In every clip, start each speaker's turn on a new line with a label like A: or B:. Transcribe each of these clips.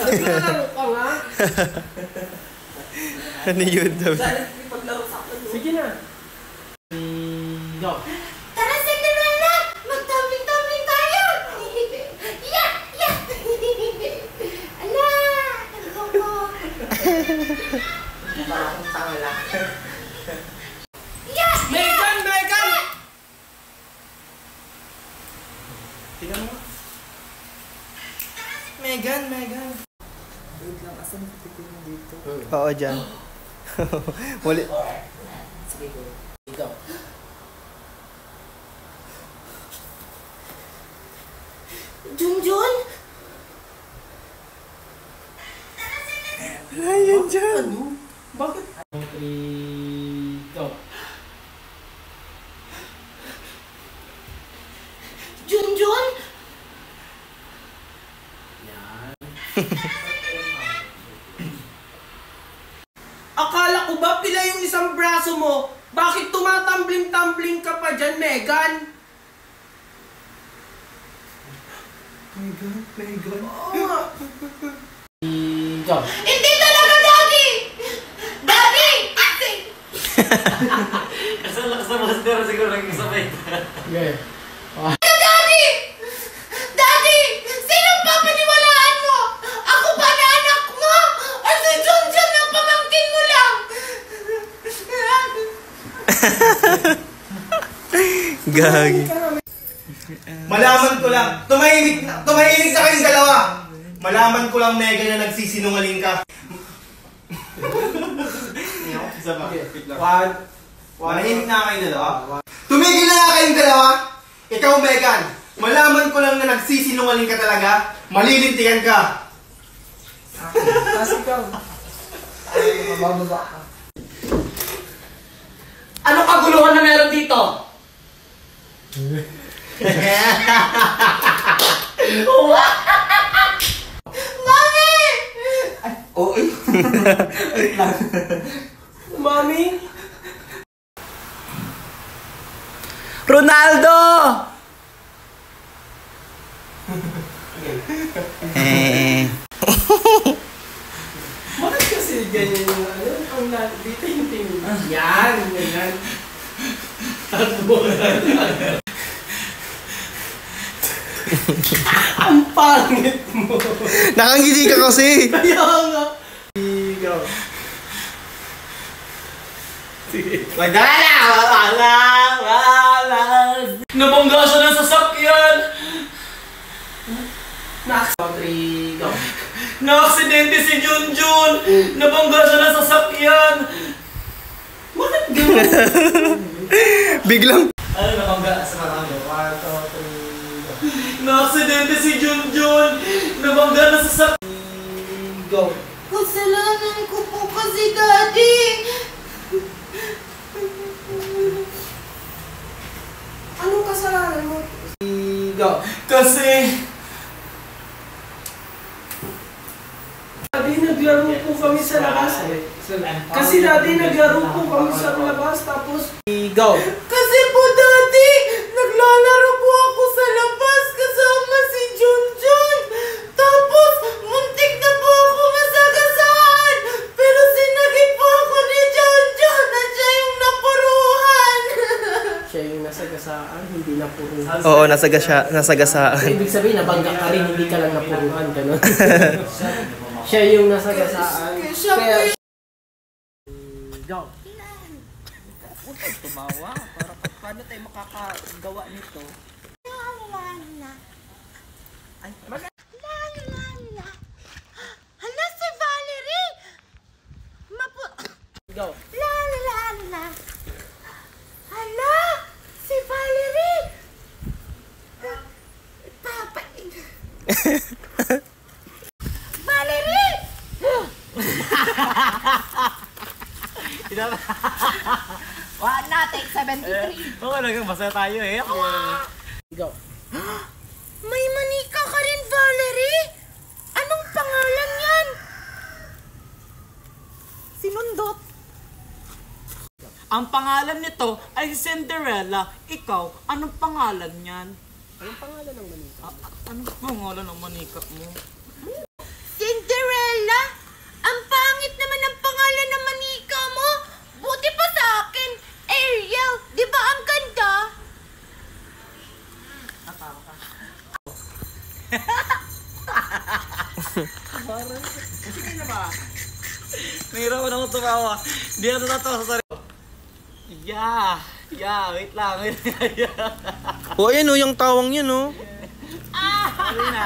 A: Naglalaro ka nga.
B: Ano yun?
A: Sige na. Go.
C: Tara, Cinderella! Magtumbling-tumbling tayo! Yeah! Yeah! Ala! Nagkoko!
D: Parang tanga lang.
C: Yeah!
A: Megan! Megan!
B: Tingnan mo. Megan, Megan.
D: Wait lang, asan yung titignan dito?
B: Oo, dyan. Wali.
D: Sige, go. Ikaw.
C: Junjun?
B: Wala yan dyan.
A: Bakit? 3, go.
C: Junjun?
A: Yan. Akala ko ba pila yung isang braso mo? Bakit tumatambling-tambling ka pa dyan, Megan?
B: Megan.
A: Oo. Go.
C: Hindi talaga, Daddy! Daddy!
D: Kasalakas na master siguro nang isabay.
A: Okay.
C: Daddy! Daddy! Sinong papaniwalaan mo? Ako ba na anak mo? O si Junjun na pamangkin mo lang?
B: Gagi.
E: Malaman ko lang, tumahimik na kayong dalawa. Malaman ko lang, Megan, na nagsisinungaling ka. Isa pa. Manahimik na kayong dalawa. Tumigil na kayong dalawa. Ikaw, Megan, malaman ko lang na nagsisinungaling ka talaga. Malilintikan ka.
A: Kasi ikaw.
D: Mabababa ka. Anong kaguluhan na meron dito?
C: Mami!
D: Oo.
A: Mami?
B: Ronaldo! Eh.
A: Bakit kasi ganyan yung ano? Ang dito yung tingin. Yan, ganyan. Tatbo na. Ang pangit mo.
B: Nakangiti ka kasi.
A: Kaya nga. Go. Sige.
D: Wala! Nabangga siya ng sasakyan!
A: Next. 3, go.
D: Na-aksidente si Junjun! Nabangga siya ng sasakyan!
A: Bakit gano'n?
B: Biglang.
E: Ano nabangga sa marami? 1, 2, 3, go.
D: Na-aksidente si Junjun! Nabangga na sasakyan!
A: Go.
C: Kasalanan ko po kasi, Daddy! Anong kasalanan mo?
A: Go.
D: Kasi...
A: Daddy, naglaro po kami sa labas. Kasi Daddy, naglaro po kami sa labas. Tapos... Go.
C: Kasi po, Daddy, naglalaro po ako sa labas kasama si Junjun. Tapos, muntik na po ako masagasaan. Pero sinagip po ako ni Junjun na siya yung napuruhan.
A: Siya yung nasagasaan, hindi napuruhan.
B: Oo, nasagasaan.
A: Ibig sabihin, nabangga ka rin, hindi ka lang napuruhan. Ganun. Siya yung nasagasaan. Kaya... Go.
D: Tumawa, para paano tayo makakagawa nito?
C: Ay, hala, si Valerie!
A: Go.
C: Hala, si Valerie! Valerie!
D: Wala na, take 73. Oo, masaya tayo eh.
A: Go.
C: May manika ka rin, Valerie? Anong pangalan yan? Sinundot.
D: Ang pangalan nito ay Cinderella. Ikaw, anong pangalan niyan?
A: Anong pangalan ng manika?
D: Anong pangalan ng manika mo?
C: Cinderella!
A: tama ka.
D: Sige na ba? Mayroon ko na akong tumawa. Hindi na natatawa sa sarili. Wait lang.
B: O, ayan o, yung tawang yun o.
D: Sorry na.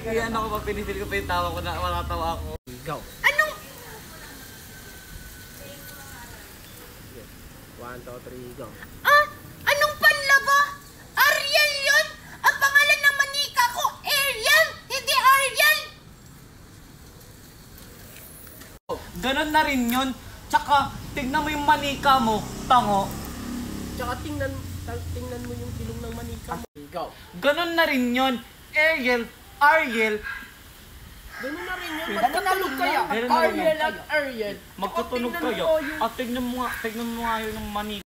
D: Iyan ako pa, pinisil ko pa yung tawa ko na matatawa ako.
A: Go.
C: Anong...
A: 1, 2, 3, go.
C: Anong panlaba? Ariel yun? Ang pangalan ng manika ko, Ariel, hindi Ariel.
D: Ganon na rin yun. Tsaka, tignan mo yung manika mo, tango.
A: Tsaka tingnan mo yung ilong ng manika mo. Go.
D: Ganon na rin yun. Ariel.
A: Ganun na rin yun.
D: Ganun
A: Magkatunog kaya.
D: Ganun na rin yun.
A: Ariel at Ariel.
D: Magtutunog
A: Tingnan
D: kayo.
A: mo yung
D: At tignan mo nga yun yung manika.